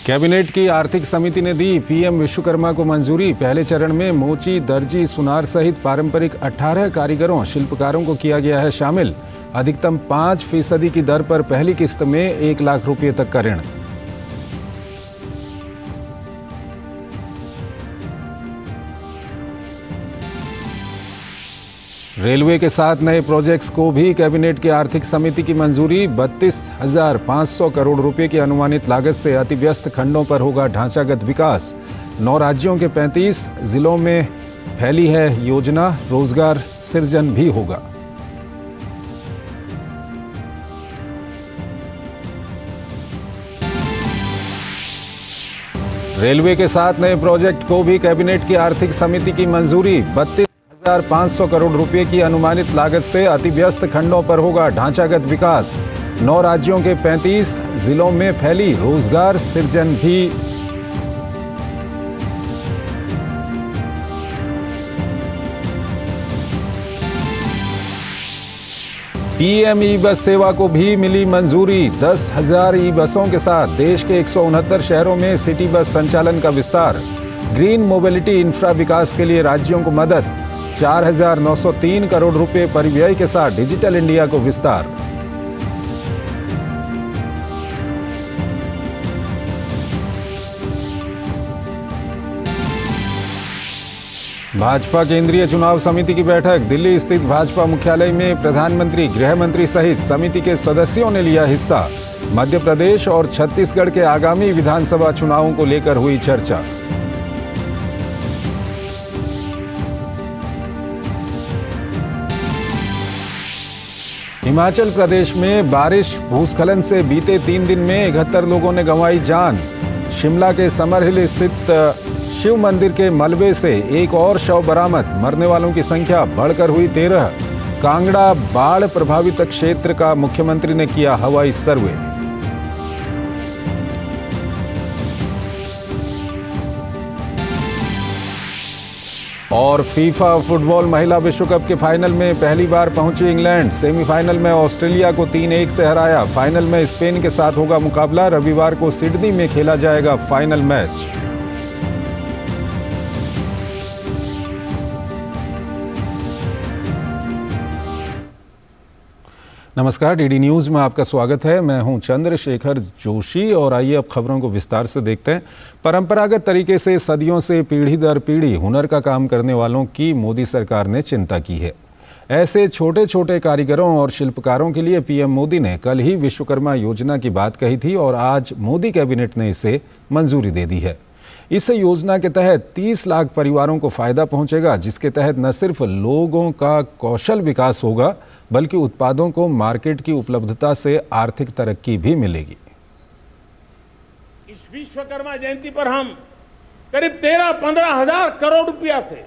Cabinet की आर्थिक समिति ने दी पीएम विश्वकर्मा को मंजूरी। पहले चरण में मोची, दर्जी, सुनार सहित पारंपरिक 18 कारीगरों, शिल्पकारों को किया गया है शामिल। अधिकतम 5% की दर पर पहली किस्त में 1 लाख रुपये तक का ऋण। रेलवे के 7 नए प्रोजेक्ट्स को भी कैबिनेट की आर्थिक समिति की मंजूरी। 32,500 करोड़ रुपए की अनुमानित लागत से अतिव्यस्त खंडों पर होगा ढांचागत विकास। 9 राज्यों के 35 जिलों में फैली है योजना, रोजगार सृजन भी होगा। रेलवे के 7 नए प्रोजेक्ट को भी कैबिनेट की आर्थिक समिति की मंजूरी। 32,500 करोड़ रुपए की अनुमानित लागत से अतिव्यस्त खंडों पर होगा ढांचागत विकास। 9 राज्यों के 35 जिलों में फैली रोजगार सृजन भी। पीएम ई बस सेवा को भी मिली मंजूरी। 10,000 ई बसों के साथ देश के 169 शहरों में सिटी बस संचालन का विस्तार। ग्रीन मोबिलिटी इंफ्रा विकास के लिए राज्यों को मदद। 4,903 करोड़ रुपए परिव्यय के साथ डिजिटल इंडिया को विस्तार। भाजपा केंद्रीय चुनाव समिति की बैठक। दिल्ली स्थित भाजपा मुख्यालय में प्रधानमंत्री, गृह मंत्री सहित समिति के सदस्यों ने लिया हिस्सा। मध्य प्रदेश और छत्तीसगढ़ के आगामी विधानसभा चुनावों को लेकर हुई चर्चा। हिमाचल प्रदेश में बारिश, भूस्खलन से बीते 3 दिन में 71 लोगों ने गंवाई जान। शिमला के समर हिल स्थित शिव मंदिर के मलबे से एक और शव बरामद। मरने वालों की संख्या बढ़कर हुई 13। कांगड़ा बाढ़ प्रभावित क्षेत्र का मुख्यमंत्री ने किया हवाई सर्वे। और फीफा फुटबॉल महिला विश्व कप के फाइनल में पहली बार पहुंची इंग्लैंड। सेमीफाइनल में ऑस्ट्रेलिया को 3-1 से हराया। फाइनल में स्पेन के साथ होगा मुकाबला। रविवार को सिडनी में खेला जाएगा फाइनल मैच। नमस्कार, डीडी न्यूज में आपका स्वागत है। मैं हूं चंद्रशेखर जोशी और आइए अब खबरों को विस्तार से देखते हैं। परंपरागत तरीके से सदियों से पीढ़ी दर पीढ़ी हुनर का काम करने वालों की मोदी सरकार ने चिंता की है। ऐसे छोटे छोटे कारीगरों और शिल्पकारों के लिए पीएम मोदी ने कल ही विश्वकर्मा योजना की बात कही थी और आज मोदी कैबिनेट ने इसे मंजूरी दे दी है। इस योजना के तहत 30 लाख परिवारों को फायदा पहुंचेगा, जिसके तहत न सिर्फ लोगों का कौशल विकास होगा बल्कि उत्पादों को मार्केट की उपलब्धता से आर्थिक तरक्की भी मिलेगी। इस विश्वकर्मा जयंती पर हम करीब 13-15 हजार करोड़ रुपया से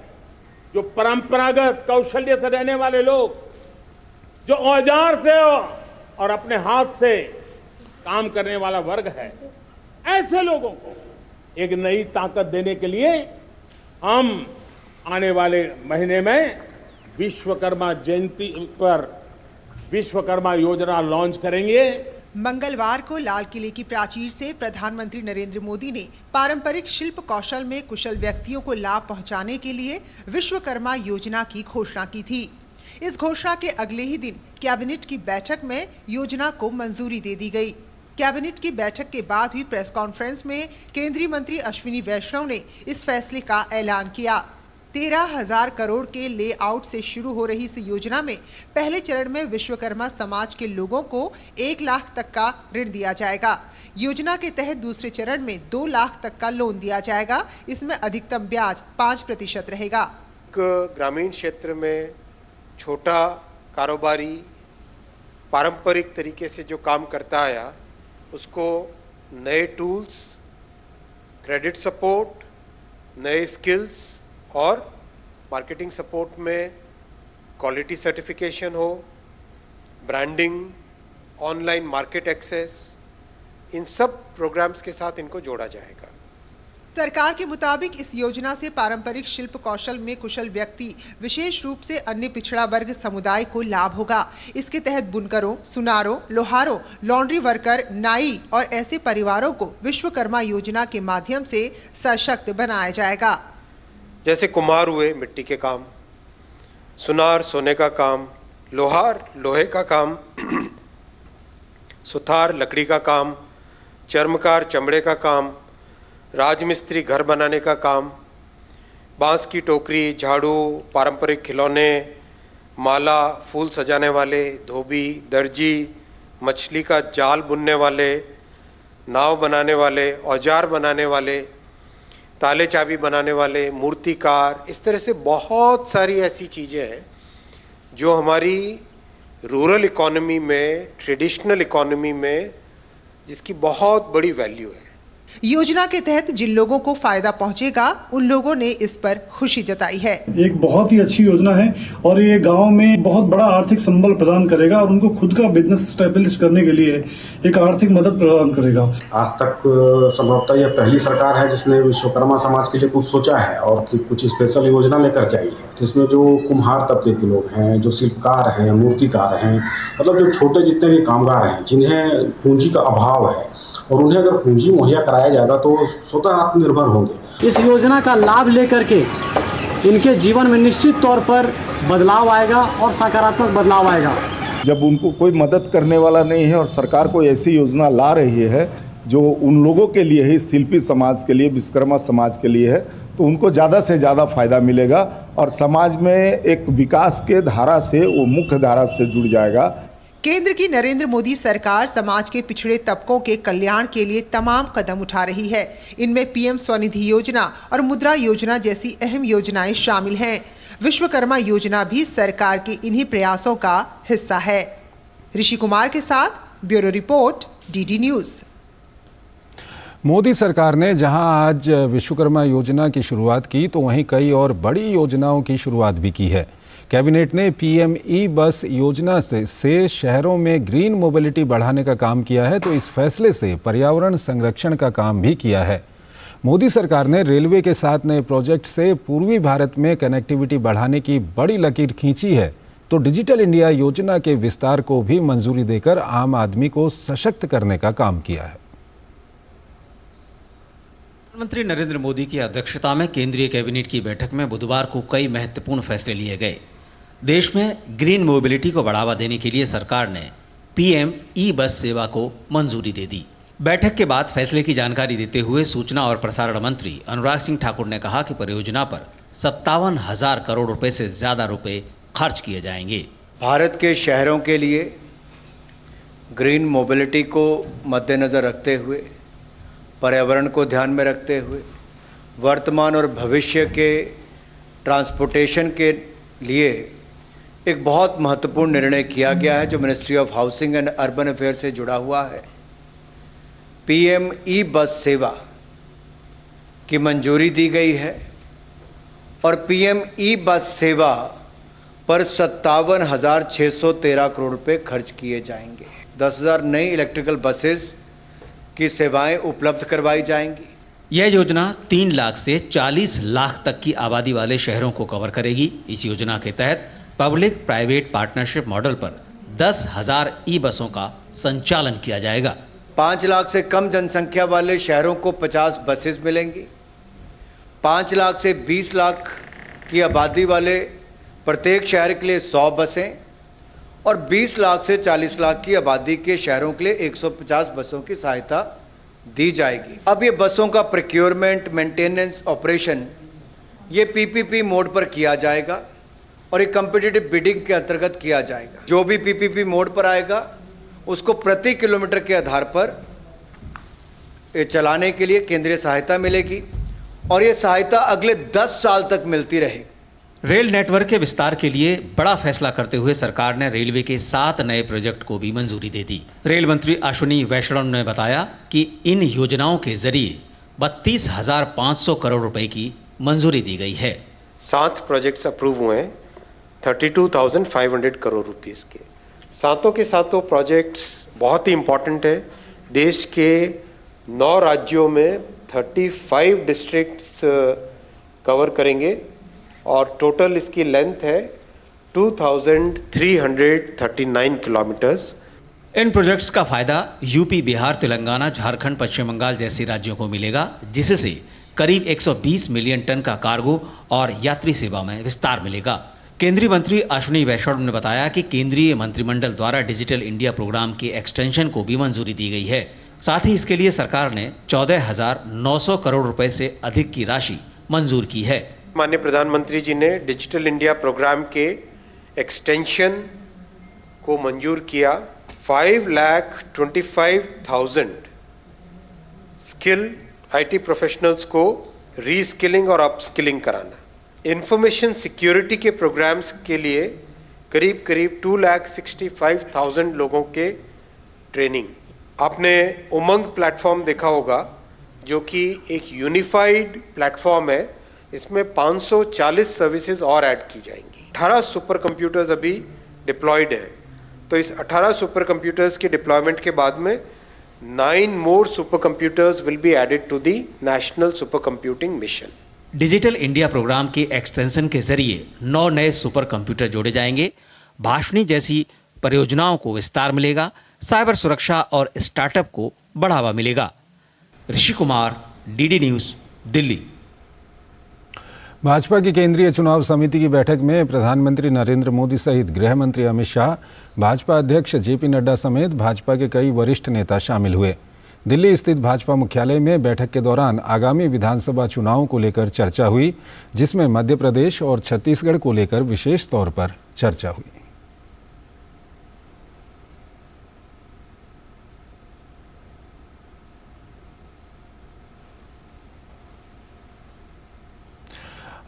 जो परंपरागत कौशल्य से रहने वाले लोग, जो औजार से और अपने हाथ से काम करने वाला वर्ग है, ऐसे लोगों को एक नई ताकत देने के लिए हम आने वाले महीने में विश्वकर्मा जयंती पर विश्वकर्मा योजना लॉन्च करेंगे। मंगलवार को लाल किले की प्राचीर से प्रधानमंत्री नरेंद्र मोदी ने पारंपरिक शिल्प कौशल में कुशल व्यक्तियों को लाभ पहुंचाने के लिए विश्वकर्मा योजना की घोषणा की थी। इस घोषणा के अगले ही दिन कैबिनेट की बैठक में योजना को मंजूरी दे दी गई। कैबिनेट की बैठक के बाद हुई प्रेस कॉन्फ्रेंस में केंद्रीय मंत्री अश्विनी वैष्णव ने इस फैसले का ऐलान किया। 13,000 करोड़ के लेआउट से शुरू हो रही इस योजना में पहले चरण में विश्वकर्मा समाज के लोगों को 1 लाख तक का ऋण दिया जाएगा। योजना के तहत दूसरे चरण में 2 लाख तक का लोन दिया जाएगा। इसमें अधिकतम ब्याज 5% रहेगा। ग्रामीण क्षेत्र में छोटा कारोबारी पारंपरिक तरीके से जो काम करता आया, उसको नए टूल्स, क्रेडिट सपोर्ट, नए स्किल्स और मार्केटिंग सपोर्ट में क्वालिटी सर्टिफिकेशन हो, ब्रांडिंग, ऑनलाइन मार्केट एक्सेस, इन सब प्रोग्राम्स के साथ इनको जोड़ा जाएगा। सरकार के मुताबिक इस योजना से पारंपरिक शिल्प कौशल में कुशल व्यक्ति, विशेष रूप से अन्य पिछड़ा वर्ग समुदाय को लाभ होगा। इसके तहत बुनकरों, सुनारों, लोहारों, लॉन्ड्री वर्कर, नाई और ऐसे परिवारों को विश्वकर्मा योजना के माध्यम से सशक्त बनाया जाएगा। जैसे कुम्हार हुए मिट्टी के काम, सुनार सोने का काम, लोहार लोहे का काम, सुथार लकड़ी का काम, चर्मकार चमड़े का काम, राजमिस्त्री घर बनाने का काम, बांस की टोकरी, झाड़ू, पारंपरिक खिलौने, माला, फूल सजाने वाले, धोबी, दर्जी, मछली का जाल बुनने वाले, नाव बनाने वाले, औजार बनाने वाले, ताले चाबी बनाने वाले, मूर्तिकार, इस तरह से बहुत सारी ऐसी चीज़ें हैं जो हमारी रूरल इकोनॉमी में, ट्रेडिशनल इकोनॉमी में जिसकी बहुत बड़ी वैल्यू है। योजना के तहत जिन लोगों को फायदा पहुंचेगा, उन लोगों ने इस पर खुशी जताई है। एक बहुत ही अच्छी योजना है और ये गांव में बहुत बड़ा आर्थिक संबल प्रदान करेगा और उनको खुद का बिजनेस स्टैब्लिश करने के लिए एक आर्थिक मदद प्रदान करेगा। आज तक संभवतः यह पहली सरकार है जिसने विश्वकर्मा समाज के लिए कुछ सोचा है और कुछ स्पेशल योजना लेकर के आई है। इसमें जो कुम्हार तबके के लोग हैं, जो शिल्पकार हैं, मूर्तिकार हैं, मतलब जो छोटे जितने भी कामगार हैं जिन्हें पूंजी का अभाव है और उन्हें अगर पूंजी मुहैया कराया जाएगा तो स्वतः आत्मनिर्भर होंगे। इस योजना का लाभ लेकर के इनके जीवन में निश्चित तौर पर बदलाव आएगा और सकारात्मक बदलाव आएगा। जब उनको कोई मदद करने वाला नहीं है और सरकार कोई ऐसी योजना ला रही है जो उन लोगों के लिए है, शिल्पी समाज के लिए, विश्वकर्मा समाज के लिए है, तो उनको ज़्यादा से ज़्यादा फायदा मिलेगा और समाज में एक विकास के धारा से वो मुख्य धारा से जुड़ जाएगा। केंद्र की नरेंद्र मोदी सरकार समाज के पिछड़े तबकों के कल्याण के लिए तमाम कदम उठा रही है। इनमें पीएम स्वनिधि योजना और मुद्रा योजना जैसी अहम योजनाएं शामिल हैं। विश्वकर्मा योजना भी सरकार के इन्हीं प्रयासों का हिस्सा है। ऋषि कुमार के साथ bureau report, DD news. Modi सरकार ने जहां आज विश्वकर्मा योजना की शुरुआत की, तो वहीं कई और बड़ी योजनाओं की शुरुआत भी की है। कैबिनेट ने पीएम ई बस योजना से शहरों में ग्रीन मोबिलिटी बढ़ाने का काम किया है, तो इस फैसले से पर्यावरण संरक्षण का काम भी किया है। मोदी सरकार ने रेलवे के साथ नए प्रोजेक्ट से पूर्वी भारत में कनेक्टिविटी बढ़ाने की बड़ी लकीर खींची है, तो डिजिटल इंडिया योजना के विस्तार को भी मंजूरी देकर आम आदमी को सशक्त करने का काम किया है। प्रधानमंत्री नरेंद्र मोदी की अध्यक्षता में केंद्रीय कैबिनेट की बैठक में बुधवार को कई महत्वपूर्ण फैसले लिए गए। देश में ग्रीन मोबिलिटी को बढ़ावा देने के लिए सरकार ने पीएम ई बस सेवा को मंजूरी दे दी। बैठक के बाद फैसले की जानकारी देते हुए सूचना और प्रसारण मंत्री अनुराग सिंह ठाकुर ने कहा कि परियोजना पर 57,000 करोड़ रुपए से ज्यादा रुपए खर्च किए जाएंगे। भारत के शहरों के लिए ग्रीन मोबिलिटी को मद्देनजर रखते हुए, पर्यावरण को ध्यान में रखते हुए, वर्तमान और भविष्य के ट्रांसपोर्टेशन के लिए एक बहुत महत्वपूर्ण निर्णय किया गया है जो ministry of housing and urban affair से जुड़ा हुआ है। पीएम ई बस सेवा की मंजूरी दी गई है और पीएम ई बस सेवा पर 57,613 करोड़ रुपए खर्च किए जाएंगे। 10,000 नई इलेक्ट्रिकल बसेस की सेवाएं उपलब्ध करवाई जाएंगी। यह योजना 3 लाख से 40 लाख तक की आबादी वाले शहरों को कवर करेगी। इस योजना के तहत पब्लिक प्राइवेट पार्टनरशिप मॉडल पर 10,000 ई बसों का संचालन किया जाएगा। 5 लाख से कम जनसंख्या वाले शहरों को 50 बसेस मिलेंगी। 5 लाख से 20 लाख की आबादी वाले प्रत्येक शहर के लिए 100 बसें और 20 लाख से 40 लाख की आबादी के शहरों के लिए 150 बसों की सहायता दी जाएगी। अब ये बसों का प्रोक्योरमेंट, मेंटेनेंस, ऑपरेशन ये पीपीपी मोड पर किया जाएगा और एक कॉम्पिटिटिव बिडिंग के अंतर्गत किया जाएगा। जो भी पीपीपी मोड पर आएगा उसको प्रति किलोमीटर के आधार पर चलाने के लिए केंद्रीय सहायता मिलेगी और ये सहायता अगले 10 साल तक मिलती रहेगी। रेल नेटवर्क के विस्तार के लिए बड़ा फैसला करते हुए सरकार ने रेलवे के 7 नए प्रोजेक्ट को भी मंजूरी दे दी। रेल मंत्री अश्विनी वैष्णव ने बताया कि इन योजनाओं के जरिए 32,500 करोड़ रुपए की मंजूरी दी गई है। 7 प्रोजेक्ट्स अप्रूव हुए हैं 32,500 करोड़ रुपीस के। सातों के सातों प्रोजेक्ट्स बहुत ही इम्पोर्टेंट है। देश के 9 राज्यों में 35 डिस्ट्रिक्ट्स कवर करेंगे और टोटल इसकी लेंथ है 2339 किलोमीटर्स। इन प्रोजेक्ट्स का फायदा यूपी, बिहार, तेलंगाना, झारखंड, पश्चिम बंगाल जैसे राज्यों को मिलेगा, जिससे करीब 120 मिलियन टन का कार्गो और यात्री सेवा में विस्तार मिलेगा। केंद्रीय मंत्री अश्विनी वैष्णव ने बताया कि केंद्रीय मंत्रिमंडल द्वारा डिजिटल इंडिया प्रोग्राम के एक्सटेंशन को भी मंजूरी दी गई है। साथ ही इसके लिए सरकार ने 14,900 करोड़ रुपए से अधिक की राशि मंजूर की है। माननीय प्रधानमंत्री जी ने डिजिटल इंडिया प्रोग्राम के एक्सटेंशन को मंजूर किया। 5,25,000 स्किल IT प्रोफेशनल्स को रीस्किलिंग और अपस्किलिंग कराना। इंफॉर्मेशन सिक्योरिटी के प्रोग्राम्स के लिए करीब 2,65,000 लोगों के ट्रेनिंग। आपने उमंग प्लेटफॉर्म देखा होगा, जो कि एक यूनिफाइड प्लेटफॉर्म है। इसमें 540 सर्विसेज और ऐड की जाएंगी। 18 सुपर कंप्यूटर्स अभी डिप्लॉयड है, तो इस 18 सुपर कंप्यूटर्स के डिप्लॉयमेंट के बाद में 9 more supercomputers will be added to the National Supercomputing Mission. Digital India program के एक्सटेंशन के जरिए 9 नए सुपर कंप्यूटर जोड़े जाएंगे। भाषणी जैसी परियोजनाओं को विस्तार मिलेगा। साइबर सुरक्षा और स्टार्टअप को बढ़ावा मिलेगा। Rishi Kumar, DD news, Delhi. भाजपा की केंद्रीय चुनाव समिति की बैठक में प्रधानमंत्री नरेंद्र मोदी सहित गृह मंत्री अमित शाह, भाजपा अध्यक्ष JP नड्डा समेत भाजपा के कई वरिष्ठ नेता शामिल हुए। दिल्ली स्थित भाजपा मुख्यालय में बैठक के दौरान आगामी विधानसभा चुनावों को लेकर चर्चा हुई, जिसमें मध्य प्रदेश और छत्तीसगढ़ को लेकर विशेष तौर पर चर्चा हुई।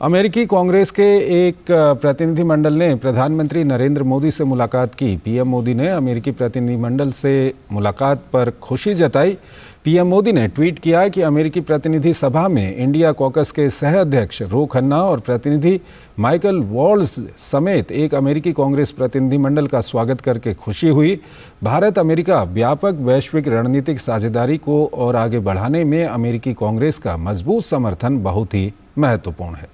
अमेरिकी कांग्रेस के एक प्रतिनिधिमंडल ने प्रधानमंत्री नरेंद्र मोदी से मुलाकात की। पीएम मोदी ने अमेरिकी प्रतिनिधिमंडल से मुलाकात पर खुशी जताई। पीएम मोदी ने ट्वीट किया कि अमेरिकी प्रतिनिधि सभा में इंडिया कॉकस के सह अध्यक्ष रो खन्ना और प्रतिनिधि माइकल वॉल्स समेत एक अमेरिकी कांग्रेस प्रतिनिधिमंडल का स्वागत करके खुशी हुई। भारत अमेरिका व्यापक वैश्विक रणनीतिक साझेदारी को और आगे बढ़ाने में अमेरिकी कांग्रेस का मजबूत समर्थन बहुत ही महत्वपूर्ण है।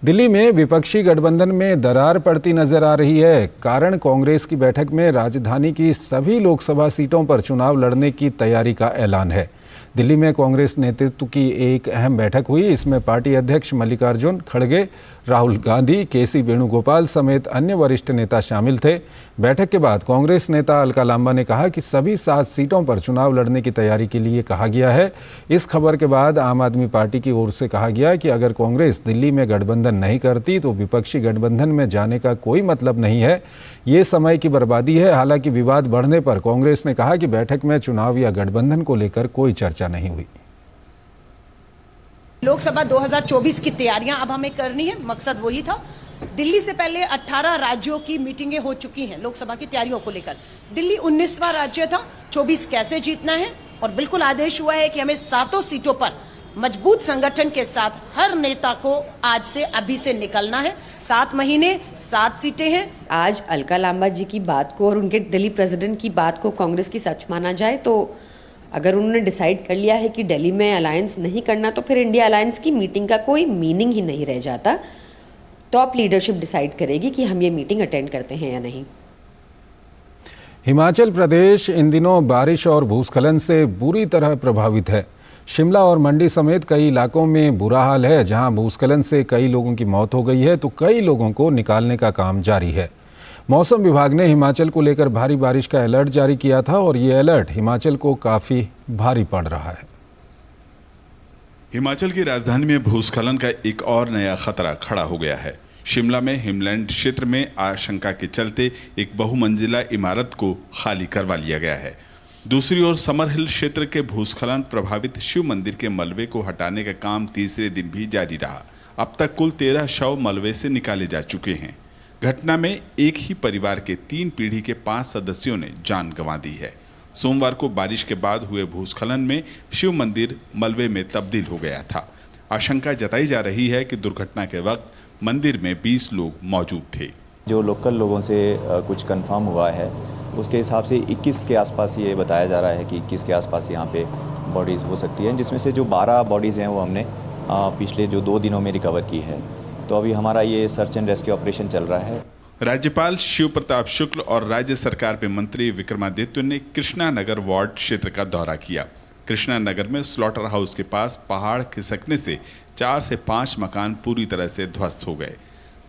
दिल्ली में विपक्षी गठबंधन में दरार पड़ती नजर आ रही है। कारण कांग्रेस की बैठक में राजधानी की सभी लोकसभा सीटों पर चुनाव लड़ने की तैयारी का ऐलान है। दिल्ली में कांग्रेस नेतृत्व की एक अहम बैठक हुई। इसमें पार्टी अध्यक्ष मल्लिकार्जुन खड़गे, राहुल गांधी, KC वेणुगोपाल समेत अन्य वरिष्ठ नेता शामिल थे। बैठक के बाद कांग्रेस नेता अलका लांबा ने कहा कि सभी 7 सीटों पर चुनाव लड़ने की तैयारी के लिए कहा गया है। इस खबर के बाद आम आदमी पार्टी की ओर से कहा गया कि अगर कांग्रेस दिल्ली में गठबंधन नहीं करती तो विपक्षी गठबंधन में जाने का कोई मतलब नहीं है, ये समय की बर्बादी है। हालांकि विवाद बढ़ने पर कांग्रेस ने कहा कि बैठक में चुनाव या गठबंधन को लेकर कोई चर्चा नहीं हुई। लोकसभा 2024 की तैयारियां अब हमें करनी है, मकसद वही था। दिल्ली से पहले 18 राज्यों की मीटिंगें हो चुकी हैं लोकसभा की तैयारियों को लेकर। दिल्ली 19वां राज्य था, 24 कैसे जीतना है, और बिल्कुल आदेश हुआ है कि हमें 7 सीटों पर मजबूत संगठन के साथ हर नेता को आज से अभी से निकलना है। 7 महीने 7 सीटें हैं। आज अलका लांबा जी की बात को और उनके दिल्ली प्रेसिडेंट की बात को कांग्रेस की सच माना जाए तो अगर उन्होंने डिसाइड कर लिया है कि दिल्ली में अलायंस नहीं करना तो फिर इंडिया अलायंस की मीटिंग का कोई मीनिंग ही नहीं रह जाता। टॉप लीडरशिप डिसाइड करेगी कि हम ये मीटिंग अटेंड करते हैं या नहीं। हिमाचल प्रदेश इन दिनों बारिश और भूस्खलन से बुरी तरह प्रभावित है। शिमला और मंडी समेत कई इलाकों में बुरा हाल है। जहां भूस्खलन से कई लोगों की मौत हो गई है तो कई लोगों को निकालने का काम जारी है। मौसम विभाग ने हिमाचल को लेकर भारी बारिश का अलर्ट जारी किया था और ये अलर्ट हिमाचल को काफी भारी पड़ रहा है। हिमाचल की राजधानी में भूस्खलन का एक और नया खतरा खड़ा हो गया है। शिमला में हिमलैंड क्षेत्र में आशंका के चलते एक बहुमंजिला इमारत को खाली करवा लिया गया है। दूसरी ओर समर हिल क्षेत्र के भूस्खलन प्रभावित शिव मंदिर के मलबे को हटाने का काम तीसरे दिन भी जारी रहा। अब तक कुल 13 शव मलबे से निकाले जा चुके हैं। घटना में एक ही परिवार के 3 पीढ़ी के 5 सदस्यों ने जान गंवा दी है। सोमवार को बारिश के बाद हुए भूस्खलन में शिव मंदिर मलबे में तब्दील हो गया था। आशंका जताई जा रही है कि दुर्घटना के वक्त मंदिर में 20 लोग मौजूद थे। जो लोकल लोगों से कुछ कंफर्म हुआ है उसके हिसाब से 21 के आसपास ये बताया जा रहा है कि 21 के आसपास यहाँ पे बॉडीज़ हो सकती हैं, जिसमें से जो 12 बॉडीज़ हैं वो हमने पिछले जो 2 दिनों में रिकवर की है। तो अभी हमारा ये सर्च एंड रेस्क्यू ऑपरेशन चल रहा है। राज्यपाल शिव प्रताप शुक्ल और राज्य सरकार में मंत्री विक्रमादित्य ने कृष्णा नगर वार्ड क्षेत्र का दौरा किया। कृष्णा नगर में स्लॉटर हाउस के पास पहाड़ खिसकने से 4 से 5 मकान पूरी तरह से ध्वस्त हो गए।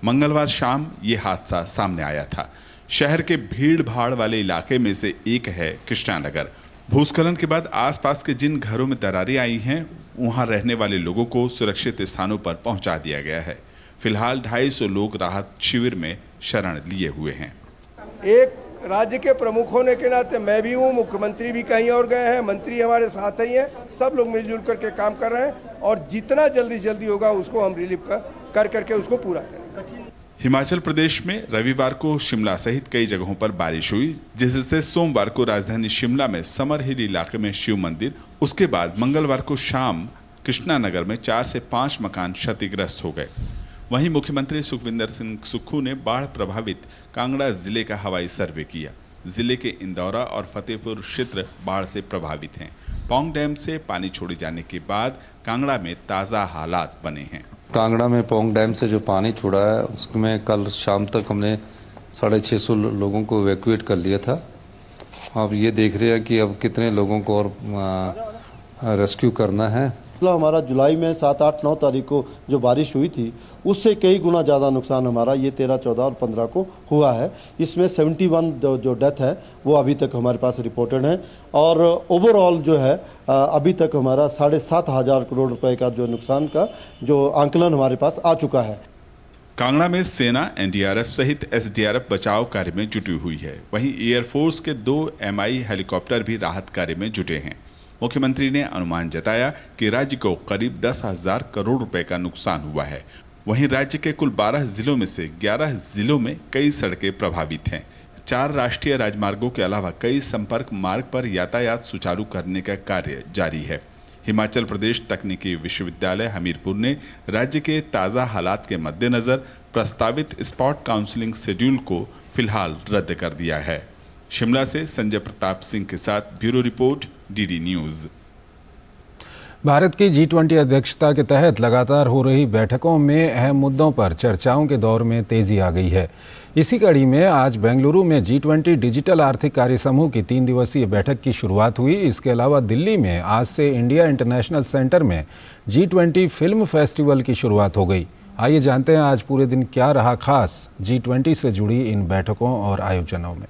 मंगलवार शाम ये हादसा सामने आया था। शहर के भीड़ भाड़ वाले इलाके में से एक है कृष्णा नगर। भूस्खलन के बाद आसपास के जिन घरों में दरारें आई हैं, वहां रहने वाले लोगों को सुरक्षित स्थानों पर पहुंचा दिया गया है। फिलहाल 250 लोग राहत शिविर में शरण लिए हुए हैं। एक राज्य के प्रमुख होने के नाते मैं भी हूँ, मुख्यमंत्री भी कहीं और गए हैं, मंत्री हमारे साथ ही हैं, सब लोग मिलजुल करके काम कर रहे हैं और जितना जल्दी होगा उसको हम रिलीफ कर करके उसको पूरा करेंगे। हिमाचल प्रदेश में रविवार को शिमला सहित कई जगहों पर बारिश हुई, जिससे सोमवार को राजधानी शिमला में समर हिल इलाके में शिव मंदिर, उसके बाद मंगलवार को शाम कृष्णा नगर में 4 से 5 मकान क्षतिग्रस्त हो गए। वहीं मुख्यमंत्री सुखविंदर सिंह सुक्खू ने बाढ़ प्रभावित कांगड़ा जिले का हवाई सर्वे किया। जिले के इंदौरा और फतेहपुर क्षेत्र बाढ़ से प्रभावित हैं। पौंग डैम से पानी छोड़े जाने के बाद कांगड़ा में ताज़ा हालात बने हैं। कांगड़ा में पौंग डैम से जो पानी छोड़ा है उसमें कल शाम तक हमने 650 लोगों को इवैक्यूएट कर लिया था। अब ये देख रहे हैं कि अब कितने लोगों को और रेस्क्यू करना है। हमारा जुलाई में 7, 8, 9 तारीख को जो बारिश हुई थी उससे कई गुना ज़्यादा नुकसान हमारा ये 13, 14 और 15 को हुआ है। इसमें 71 जो डेथ है वो अभी तक हमारे पास रिपोर्टेड है और ओवरऑल जो है अभी तक हमारा 7,500 करोड़ रुपए का जो नुकसान का जो आंकलन हमारे पास आ चुका है। कांगड़ा में सेना, एनडीआरएफ सहित एसडीआरएफ बचाव कार्य में जुटी हुई है। वहीं एयरफोर्स के 2 MI हेलीकॉप्टर भी राहत कार्य में जुटे हैं। मुख्यमंत्री ने अनुमान जताया कि राज्य को करीब 10,000 करोड़ रुपए का नुकसान हुआ है। वहीं राज्य के कुल 12 जिलों में से 11 जिलों में कई सड़कें प्रभावित हैं। 4 राष्ट्रीय राजमार्गों के अलावा कई संपर्क मार्ग पर यातायात सुचारू करने का कार्य जारी है। हिमाचल प्रदेश तकनीकी विश्वविद्यालय हमीरपुर ने राज्य के ताज़ा हालात के मद्देनजर प्रस्तावित स्पॉट काउंसलिंग शेड्यूल को फिलहाल रद्द कर दिया है। शिमला से संजय प्रताप सिंह के साथ bureau report, DD news. Bharat की G20 अध्यक्षता के तहत लगातार हो रही बैठकों में अहम मुद्दों पर चर्चाओं के दौर में तेजी आ गई है। इसी कड़ी में आज बेंगलुरु में G20 डिजिटल आर्थिक कार्य समूह की 3 दिवसीय बैठक की शुरुआत हुई। इसके अलावा दिल्ली में आज से इंडिया इंटरनेशनल सेंटर में G20 फिल्म फेस्टिवल की शुरुआत हो गई। आइए जानते हैं आज पूरे दिन क्या रहा खास G20 से जुड़ी इन बैठकों और आयोजनों में।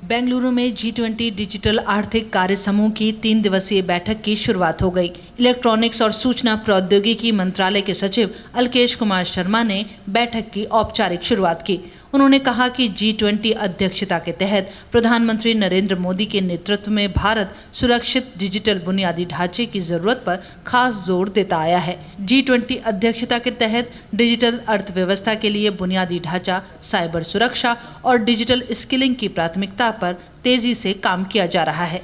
बेंगलुरु में G20 डिजिटल आर्थिक कार्य समूह की 3 दिवसीय बैठक की शुरुआत हो गई। इलेक्ट्रॉनिक्स और सूचना प्रौद्योगिकी मंत्रालय के सचिव अलकेश कुमार शर्मा ने बैठक की औपचारिक शुरुआत की। उन्होंने कहा कि G20 अध्यक्षता के तहत प्रधानमंत्री नरेंद्र मोदी के नेतृत्व में भारत सुरक्षित डिजिटल बुनियादी ढांचे की जरूरत पर खास जोर देता आया है। G20 अध्यक्षता के तहत डिजिटल अर्थव्यवस्था के लिए बुनियादी ढांचा, साइबर सुरक्षा और डिजिटल स्किलिंग की प्राथमिकता पर तेजी से काम किया जा रहा है।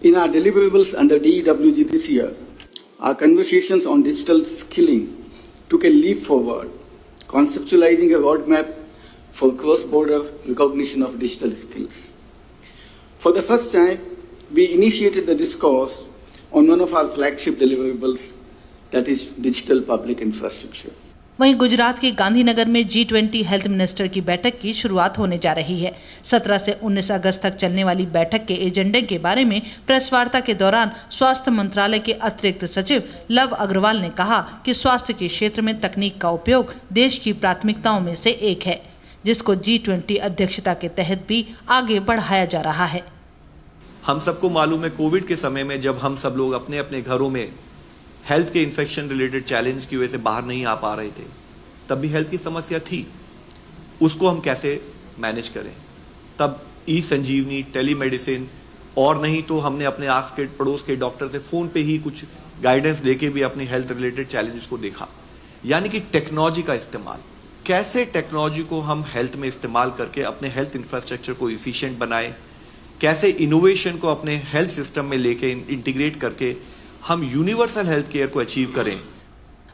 In our deliverables under DEWG this year, our conversations on digital skilling took a leap forward, conceptualizing a roadmap for cross-border recognition of digital skills. For the first time, we initiated the discourse on one of our flagship deliverables, that is digital public infrastructure. वहीं गुजरात के गांधीनगर में G20 health minister की बैठक की शुरुआत होने जा रही है। 17 से 19 अगस्त तक चलने वाली बैठक के एजेंडे के बारे में प्रेस वार्ता के दौरान स्वास्थ्य मंत्रालय के अतिरिक्त सचिव लव अग्रवाल ने कहा कि स्वास्थ्य के क्षेत्र में तकनीक का उपयोग देश की प्राथमिकताओं में से एक है, जिसको G20 अध्यक्षता के तहत भी आगे बढ़ाया जा रहा है। हम सबको मालूम है कोविड के समय में जब हम सब लोग अपने अपने घरों में हेल्थ के इन्फेक्शन रिलेटेड चैलेंज की वजह से बाहर नहीं आ पा रहे थे, तब भी हेल्थ की समस्या थी। उसको हम कैसे मैनेज करें, तब ई संजीवनी, टेलीमेडिसिन और नहीं तो हमने अपने आस के पड़ोस के डॉक्टर से फोन पे ही कुछ गाइडेंस लेके भी अपने हेल्थ रिलेटेड चैलेंजेस को देखा। यानी कि टेक्नोलॉजी का इस्तेमाल, कैसे टेक्नोलॉजी को हम हेल्थ में इस्तेमाल करके अपने हेल्थ इंफ्रास्ट्रक्चर को इफिशिएंट बनाए, कैसे इनोवेशन को अपने हेल्थ सिस्टम में लेके इंटीग्रेट करके हम यूनिवर्सल हेल्थ केयर को अचीव करें।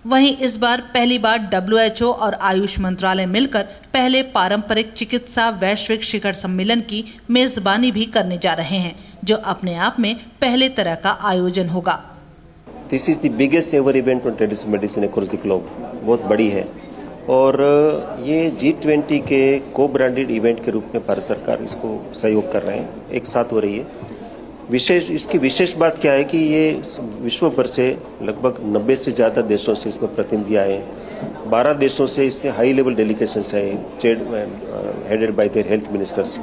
वहीं इस बार पहली बार WHO और आयुष मंत्रालय मिलकर पहले पारंपरिक चिकित्सा वैश्विक शिखर सम्मेलन की मेजबानी भी करने जा रहे हैं, जो अपने आप में पहले तरह का आयोजन होगा। This is the biggest ever event on traditional medicine across the globe. बहुत बड़ी है और ये G20 के को ब्रांडेड इवेंट के रूप में भारत सरकार इसको सहयोग कर रहे हैं, एक साथ हो रही है। इसकी विशेष बात क्या है कि ये विश्व भर से लगभग 90 से ज़्यादा देशों से इसमें प्रतिनिधि आए हैं। 12 देशों से इसके हाई लेवल डेलीगेशंस आए, headed by their health ministers.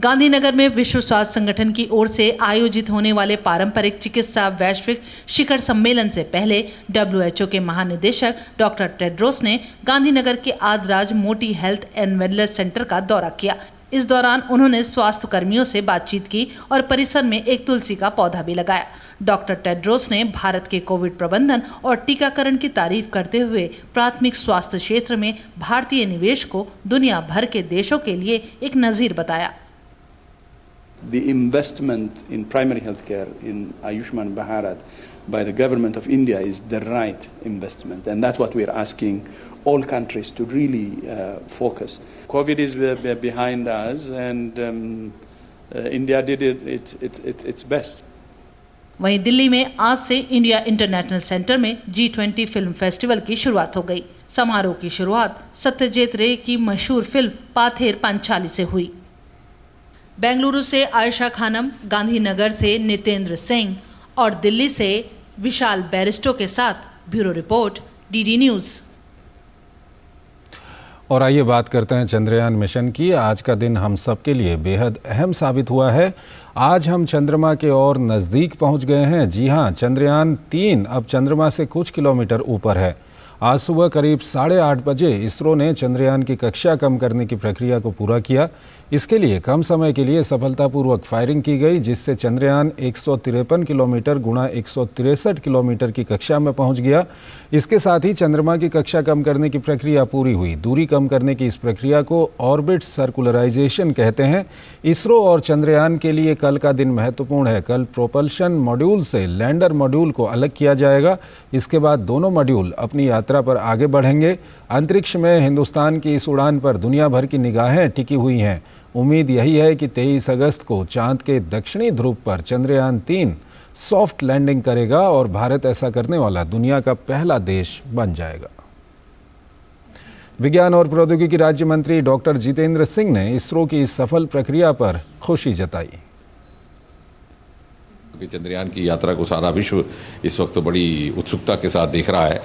Gandhinagar में विश्व स्वास्थ्य संगठन की ओर से आयोजित होने वाले पारंपरिक चिकित्सा वैश्विक शिखर सम्मेलन से पहले WHO के महानिदेशक डॉक्टर टेड्रोस ने गांधीनगर के आदराज मोटी हेल्थ एंड वेलनेस सेंटर का दौरा किया। इस दौरान उन्होंने स्वास्थ्य कर्मियों से बातचीत की और परिसर में एक तुलसी का पौधा भी लगाया। डॉक्टर टेड्रोस ने भारत के कोविड प्रबंधन और टीकाकरण की तारीफ करते हुए प्राथमिक स्वास्थ्य क्षेत्र में भारतीय निवेश को दुनिया भर के देशों के लिए एक नजीर बताया। The investment in primary healthcare in Ayushman Bharat by the government of India is the right investment, and that's what we're asking all countries to really focus. COVID is behind us, and India did its best. वहीं दिल्ली में आज से India international centre में G20 film festival की शुरुआत हो गई। समारोह की शुरुआत सत्यजीत रे की मशहूर फिल्म पाथेर पंचाली से हुई। बेंगलुरु से आयशा खानम, गांधीनगर से नितेंद्र सिंह और दिल्ली से विशाल बैरिस्टो के साथ ब्यूरो रिपोर्ट, DD न्यूज। और आइए बात करते हैं चंद्रयान मिशन की। आज का दिन हम सबके लिए बेहद अहम साबित हुआ है। आज हम चंद्रमा के और नज़दीक पहुंच गए हैं। जी हां, चंद्रयान 3 अब चंद्रमा से कुछ किलोमीटर ऊपर है। आज सुबह करीब 8:30 बजे इसरो ने चंद्रयान की कक्षा कम करने की प्रक्रिया को पूरा किया। इसके लिए कम समय के लिए सफलतापूर्वक फायरिंग की गई, जिससे चंद्रयान 153 किलोमीटर गुणा 163 किलोमीटर की कक्षा में पहुंच गया। इसके साथ ही चंद्रमा की कक्षा कम करने की प्रक्रिया पूरी हुई। दूरी कम करने की इस प्रक्रिया को ऑर्बिट सर्कुलराइजेशन कहते हैं। इसरो और चंद्रयान के लिए कल का दिन महत्वपूर्ण है। कल प्रोपल्शन मॉड्यूल से लैंडर मॉड्यूल को अलग किया जाएगा। इसके बाद दोनों मॉड्यूल अपनी यात्रा पर आगे बढ़ेंगे। अंतरिक्ष में हिंदुस्तान की इस उड़ान पर दुनिया भर की निगाहें टिकी हुई हैं। उम्मीद यही है कि 23 अगस्त को चांद के दक्षिणी ध्रुव पर चंद्रयान 3 सॉफ्ट लैंडिंग करेगा और भारत ऐसा करने वाला दुनिया का पहला देश बन जाएगा। विज्ञान और प्रौद्योगिकी राज्य मंत्री डॉक्टर जितेंद्र सिंह ने इसरो की इस सफल प्रक्रिया पर खुशी जताई। चंद्रयान की यात्रा को सारा विश्व इस वक्त बड़ी उत्सुकता के साथ देख रहा है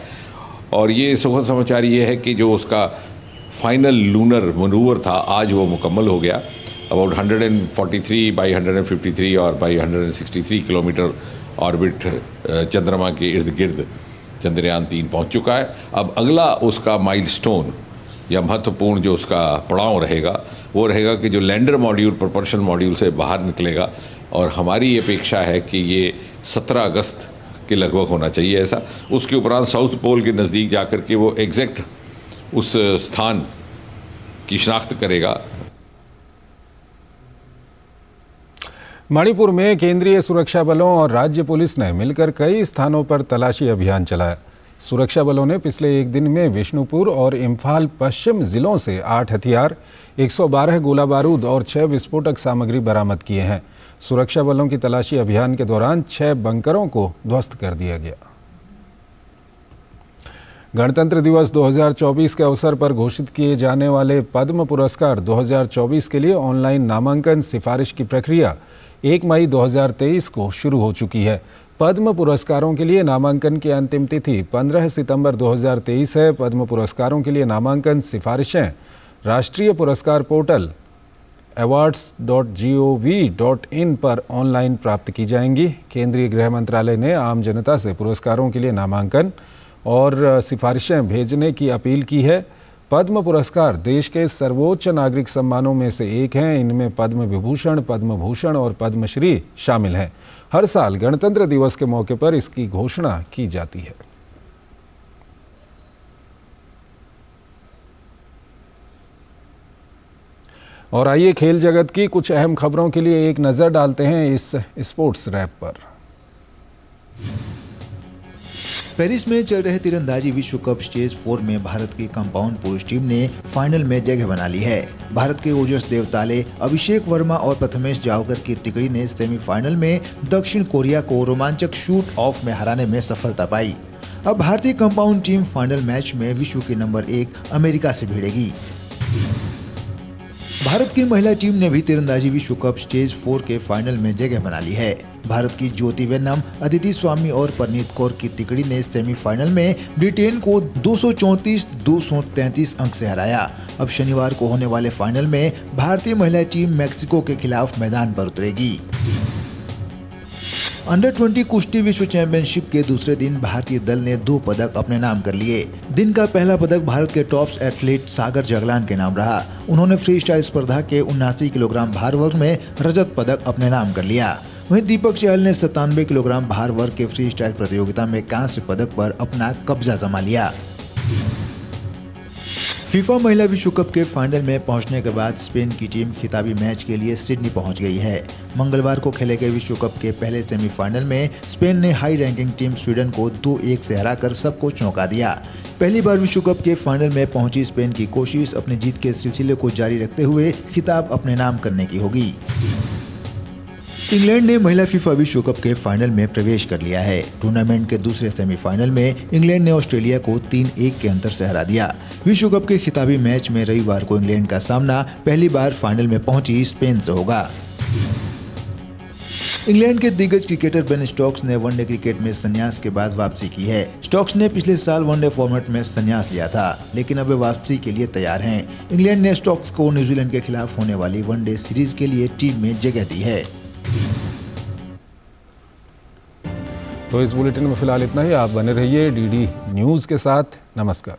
और ये सुखद समाचार ये है कि जो उसका फाइनल लूनर मनूवर था आज वो मुकम्मल हो गया। अबाउट 143 बाई 153 और बाई 163 किलोमीटर ऑर्बिट चंद्रमा के इर्द गिर्द चंद्रयान 3 पहुंच चुका है। अब अगला उसका माइलस्टोन या महत्वपूर्ण जो उसका पड़ाव रहेगा वो रहेगा कि जो लैंडर मॉड्यूल प्रोपल्शन मॉड्यूल से बाहर निकलेगा और हमारी अपेक्षा है कि ये 17 अगस्त के लगभग होना चाहिए ऐसा। उसके उपरांत साउथ पोल के नज़दीक जाकर के वो एग्जैक्ट उस स्थान की शनाख्त करेगा। मणिपुर में केंद्रीय सुरक्षा बलों और राज्य पुलिस ने मिलकर कई स्थानों पर तलाशी अभियान चलाया। सुरक्षा बलों ने पिछले एक दिन में विष्णुपुर और इम्फाल पश्चिम जिलों से 8 हथियार, 112 गोला बारूद और 6 विस्फोटक सामग्री बरामद किए हैं। सुरक्षा बलों की तलाशी अभियान के दौरान 6 बंकरों को ध्वस्त कर दिया गया। गणतंत्र दिवस 2024 के अवसर पर घोषित किए जाने वाले पद्म पुरस्कार 2024 के लिए ऑनलाइन नामांकन सिफारिश की प्रक्रिया 1 मई 2023 को शुरू हो चुकी है। पद्म पुरस्कारों के लिए नामांकन की अंतिम तिथि 15 सितंबर 2023 है। पद्म पुरस्कारों के लिए नामांकन सिफारिशें राष्ट्रीय पुरस्कार पोर्टल awards.gov.in पर ऑनलाइन प्राप्त की जाएंगी। केंद्रीय गृह मंत्रालय ने आम जनता से पुरस्कारों के लिए नामांकन और सिफारिशें भेजने की अपील की है। पद्म पुरस्कार देश के सर्वोच्च नागरिक सम्मानों में से एक हैं। इनमें पद्म विभूषण, पद्म भूषण और पद्मश्री शामिल हैं। हर साल गणतंत्र दिवस के मौके पर इसकी घोषणा की जाती है। और आइए खेल जगत की कुछ अहम खबरों के लिए एक नज़र डालते हैं इस स्पोर्ट्स रैप पर। पेरिस में चल रहे तीरंदाजी विश्व कप स्टेज 4 में भारत की कंपाउंड पुरुष टीम ने फाइनल में जगह बना ली है। भारत के ओजस देवताले, अभिषेक वर्मा और प्रथमेश जावकर की तिकड़ी ने सेमीफाइनल में दक्षिण कोरिया को रोमांचक शूट ऑफ में हराने में सफलता पाई। अब भारतीय कंपाउंड टीम फाइनल मैच में विश्व के नंबर 1 अमेरिका से भिड़ेगी। भारत की महिला टीम ने भी तीरंदाजी विश्व कप स्टेज 4 के फाइनल में जगह बना ली है। भारत की ज्योति वेन्नम, अदिति स्वामी और परनीत कौर की तिकड़ी ने सेमीफाइनल में ब्रिटेन को 234-233 अंक से हराया। अब शनिवार को होने वाले फाइनल में भारतीय महिला टीम मैक्सिको के खिलाफ मैदान पर उतरेगी। अंडर 20 कुश्ती विश्व चैंपियनशिप के दूसरे दिन भारतीय दल ने 2 पदक अपने नाम कर लिए। दिन का पहला पदक भारत के टॉप एथलीट सागर जगलान के नाम रहा। उन्होंने फ्री स्टाइल स्पर्धा के 79 किलोग्राम भार वर्ग में रजत पदक अपने नाम कर लिया। वहीं दीपक चहल ने 97 किलोग्राम भार वर्ग के फ्री स्टाइल प्रतियोगिता में कांस्य पदक पर अपना कब्जा जमा लिया। फीफा महिला विश्व कप के फाइनल में पहुंचने के बाद स्पेन की टीम खिताबी मैच के लिए सिडनी पहुंच गई है। मंगलवार को खेले गए विश्व कप के पहले सेमीफाइनल में स्पेन ने हाई रैंकिंग टीम स्वीडन को 2-1 से हराकर सबको चौंका दिया। पहली बार विश्व कप के फाइनल में पहुंची स्पेन की कोशिश अपनी जीत के सिलसिले को जारी रखते हुए खिताब अपने नाम करने की होगी। इंग्लैंड ने महिला फीफा विश्व कप के फाइनल में प्रवेश कर लिया है। टूर्नामेंट के दूसरे सेमीफाइनल में इंग्लैंड ने ऑस्ट्रेलिया को 3-1 के अंतर से हरा दिया। विश्व कप के खिताबी मैच में रविवार को इंग्लैंड का सामना पहली बार फाइनल में पहुंची स्पेन से होगा। इंग्लैंड के दिग्गज क्रिकेटर बेन स्टोक्स ने वनडे क्रिकेट में संन्यास के बाद वापसी की है। स्टोक्स ने पिछले साल वनडे फॉर्मेट में संन्यास लिया था, लेकिन अब वे वापसी के लिए तैयार हैं। इंग्लैंड ने स्टोक्स को न्यूजीलैंड के खिलाफ होने वाली वनडे सीरीज के लिए टीम में जगह दी है। तो इस बुलेटिन में फिलहाल इतना ही। आप बने रहिए डीडी न्यूज़ के साथ। नमस्कार।